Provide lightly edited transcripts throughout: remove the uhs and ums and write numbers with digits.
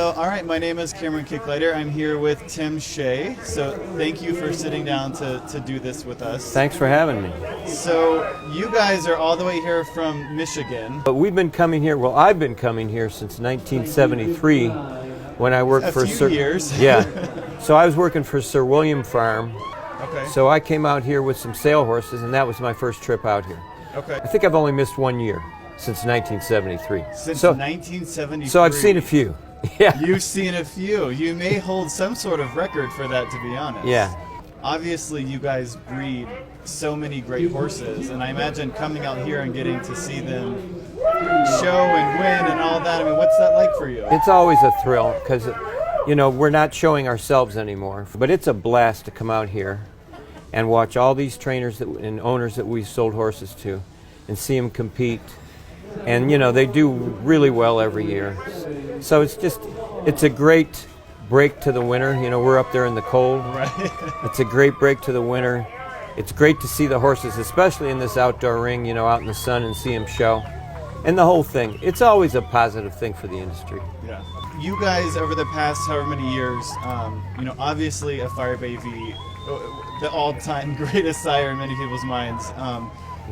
So, all right, my name is Cameron Kicklighter. I'm here with Tim Shea. So, thank you for sitting down to do this with us. Thanks for having me. So, you guys are all the way here from Michigan. But we've been coming here, well, I've been coming here since 1973 when I worked for Sir. Years. Yeah. So I was working for Sir William Farm. Okay. So I came out here with some sale horses, and that was my first trip out here. Okay. I think I've only missed 1 year since 1973. Since 1973. So I've seen a few. Yeah. You've seen a few. You may hold some sort of record for that, to be honest. Yeah. Obviously, you guys breed so many great horses, and I imagine coming out here and getting to see them show and win and all that. I mean, what's that like for you? It's always a thrill because, you know, we're not showing ourselves anymore. But it's a blast to come out here and watch all these trainers and owners that we've sold horses to and see them compete. And, you know, they do really well every year. So it's a great break to the winter. You know, we're up there in the cold. Right. It's a great break to the winter. It's great to see the horses, especially in this outdoor ring, you know, out in the sun and see them show. And the whole thing. It's always a positive thing for the industry. Yeah. You guys, over the past however many years, you know, obviously a Firebay V, the all-time greatest sire in many people's minds.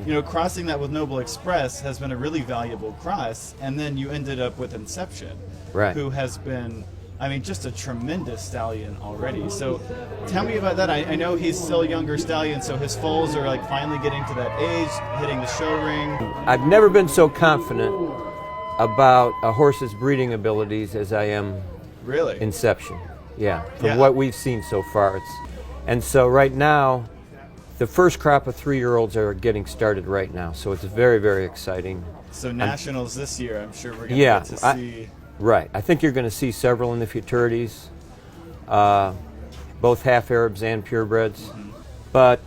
You know, crossing that with Noble Express has been a really valuable cross, and then you ended up with Inception, Right. who has been, I mean, just a tremendous stallion already. So tell me about that. I know he's still a younger stallion, so his foals are like finally getting to that age, hitting the show ring. I've never been so confident about a horse's breeding abilities as I am Really? Inception. Yeah, from Yeah. what we've seen so far. And so right now, the first crop of 3-year-olds are getting started right now, so it's very, very exciting. So nationals this year, I'm sure we're going to Yeah, get to see. Right. I think you're going to see several in the futurities, both half Arabs and purebreds. But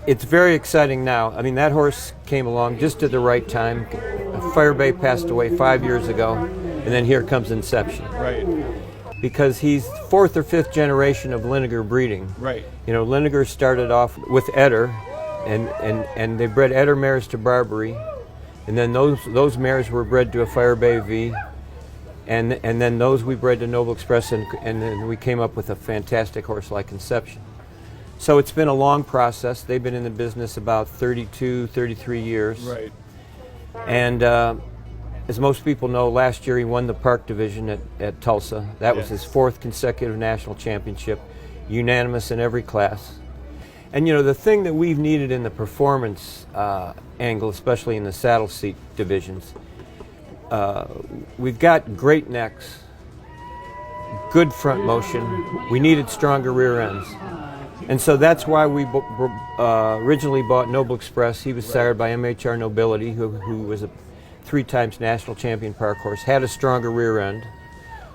it's very exciting now. I mean, that horse came along just at the right time. Firebay passed away 5 years ago, and then here comes Inception. Right. Because he's 4th or 5th generation of Linegar breeding. Right. You know, Linegar started off with Eder, and they bred Eder mares to Barbary, and then those mares were bred to a Firebay V, and then those we bred to Noble Express, and then we came up with a fantastic horse like Inception. So it's been a long process. They've been in the business about 32, 33 years. Right. And as most people know, last year he won the Park Division at Tulsa. That was his 4th consecutive national championship, unanimous in every class. And you know, the thing that we've needed in the performance angle, especially in the saddle seat divisions, we've got great necks, good front motion. We needed stronger rear ends. And so that's why we originally bought Noble Express. He was sired by MHR Nobility, who was a 3 times national champion park horse, had a stronger rear end.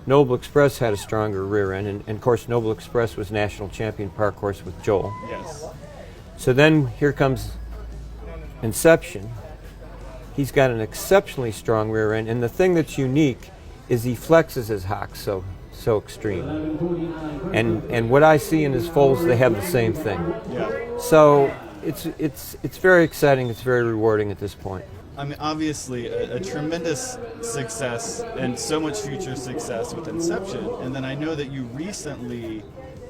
Noble Express had a stronger rear end, and of course Noble Express was national champion park horse with Joel. Yes. So then here comes Inception. He's got an exceptionally strong rear end, and the thing that's unique is he flexes his hocks so extreme. And what I see in his foals, they have the same thing. Yeah. So it's very exciting, it's very rewarding at this point. I mean, obviously, a tremendous success and so much future success with Inception. And then I know that you recently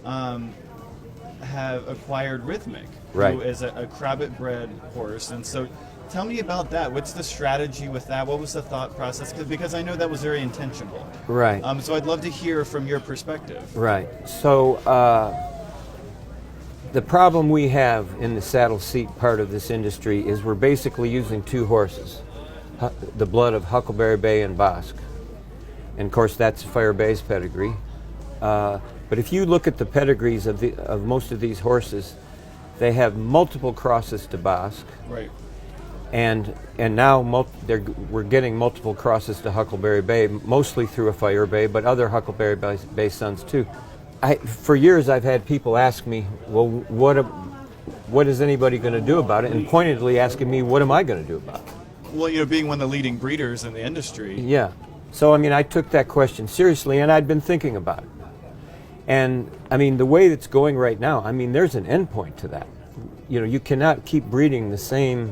have acquired Rhythmic, Right. who is a Crabbit-bred horse. And so tell me about that. What's the strategy with that? What was the thought process? Because I know that was very intentional. Right. So I'd love to hear from your perspective. Right. So the problem we have in the saddle seat part of this industry is we're basically using 2 horses, the blood of Huckleberry Bay and Bosque. And of course that's Firebay's pedigree. But if you look at the pedigrees of most of these horses, they have multiple crosses to Bosque. Right. And now we're getting multiple crosses to Huckleberry Bay, mostly through a Firebay, but other Huckleberry Bay sons too. For years I've had people ask me, well, what is anybody going to do about it? And pointedly asking me, what am I going to do about it? Well, you know, being one of the leading breeders in the industry. Yeah. So, I mean, I took that question seriously, and I'd been thinking about it. And, I mean, the way it's going right now, I mean, there's an end point to that. You know, you cannot keep breeding the same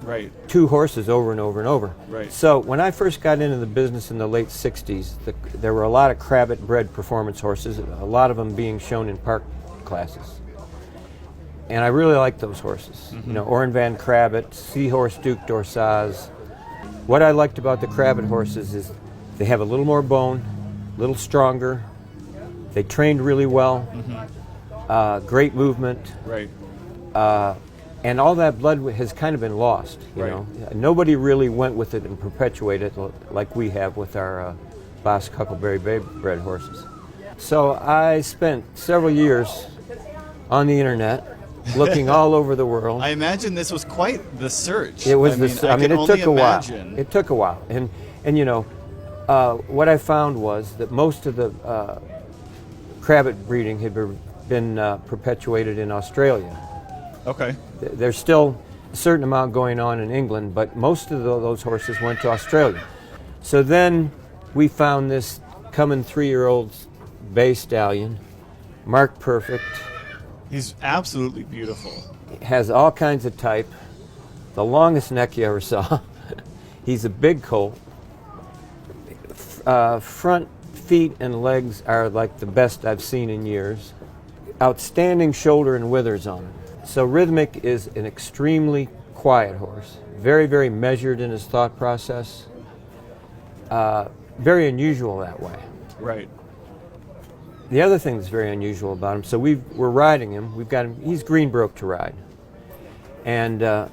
Right. 2 horses over and over and over. Right. So when I first got into the business in the late 60s, there were a lot of Crabbit-bred performance horses, a lot of them being shown in park classes. And I really liked those horses. Mm-hmm. You know, Orin Van Crabbit, Seahorse Duke d'Orsaz. What I liked about the Crabbit horses is they have a little more bone, a little stronger. They trained really well. Mm-hmm. Great movement. Right. And all that blood has kind of been lost, you Right. know. Nobody really went with it and perpetuated it like we have with our Boss Huckleberry bred horses. So I spent several years on the internet looking all over the world. I imagine this was quite the search. It was I mean, it took a while. imagine. It took a while. And you know, what I found was that most of the Crabbit breeding had been perpetuated in Australia. Okay. There's still a certain amount going on in England, but most of those horses went to Australia. So then we found this coming 3-year-old bay stallion, Mark Perfect. He's absolutely beautiful. Has all kinds of type, the longest neck you ever saw. He's a big colt. Front feet and legs are like the best I've seen in years. Outstanding shoulder and withers on him. So Rhythmic is an extremely quiet horse, very, very measured in his thought process, very unusual that way. Right. The other thing that's very unusual about him, so we're riding him, we've got him, he's greenbroke to ride. And the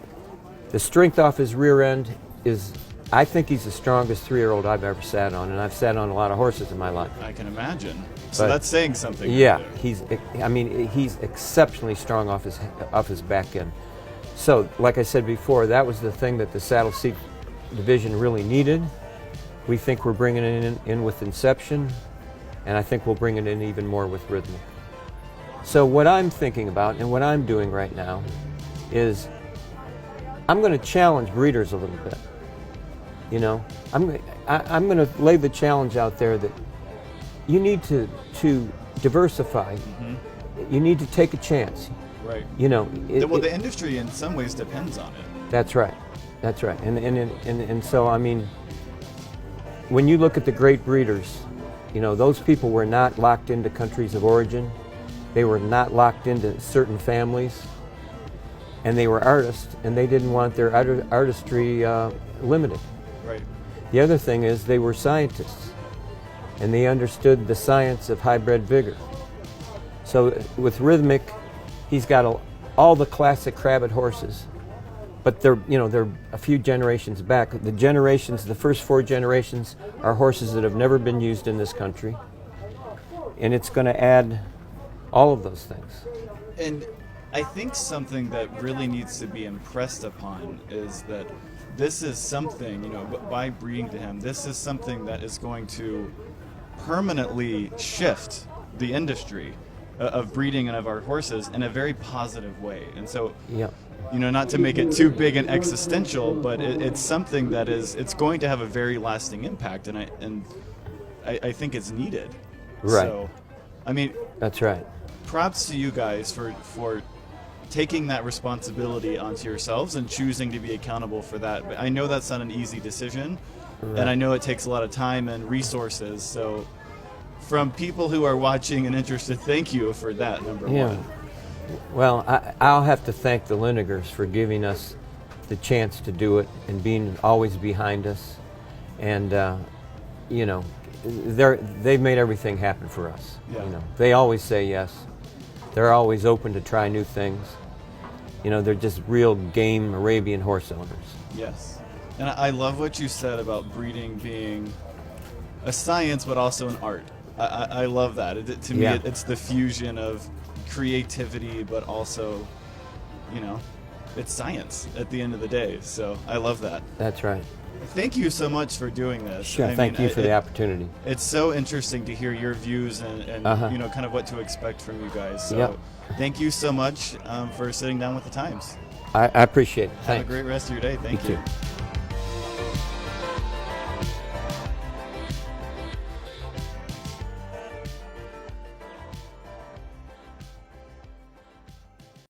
strength off his rear end is, I think he's the strongest 3-year-old I've ever sat on, and I've sat on a lot of horses in my life. I can imagine. So But that's saying something. Yeah, right he's exceptionally strong off his back end. So, like I said before, that was the thing that the saddle seat division really needed. We think we're bringing it in with Inception, and I think we'll bring it in even more with Rhythmic. So what I'm thinking about and what I'm doing right now is I'm going to challenge breeders a little bit. You know, I'm going to lay the challenge out there that you need to diversify. Mm-hmm. You need to take a chance. Right. You know. The industry in some ways depends on it. That's right. That's right. And so I mean, when you look at the great breeders, you know, those people were not locked into countries of origin. They were not locked into certain families. And they were artists, and they didn't want their artistry limited. Right. The other thing is they were scientists, and they understood the science of hybrid vigor. So with Rhythmic, he's got all the classic Crabbit horses, but they're a few generations back. The first 4 generations are horses that have never been used in this country, and it's going to add all of those things. And I think something that really needs to be impressed upon is that this is something, you know, by breeding to him, this is something that is going to permanently shift the industry of breeding and of our horses in a very positive way. And so, yeah. You know, not to make it too big and existential, but it's something that it's going to have a very lasting impact, and I think it's needed. Right. So, I mean, That's right. props to you guys for taking that responsibility onto yourselves and choosing to be accountable for that. But I know that's not an easy decision, Right. and I know it takes a lot of time and resources. So from people who are watching and interested, thank you for that, number one. Well, I'll have to thank the Linegers for giving us the chance to do it and being always behind us. And, you know, they've made everything happen for us. Yeah. You know, they always say yes. They're always open to try new things. You know, they're just real game Arabian horse owners. Yes. And I love what you said about breeding being a science but also an art. I love that. To me, Yeah. it's the fusion of creativity but also, you know, it's science at the end of the day. So I love that. That's right. Thank you so much for doing this. Sure, thank you for the opportunity. It's so interesting to hear your views and you know, kind of what to expect from you guys. So Yep. thank you so much for sitting down with the Times. I appreciate it. Have Thanks. a great rest of your day. Thank You you. too.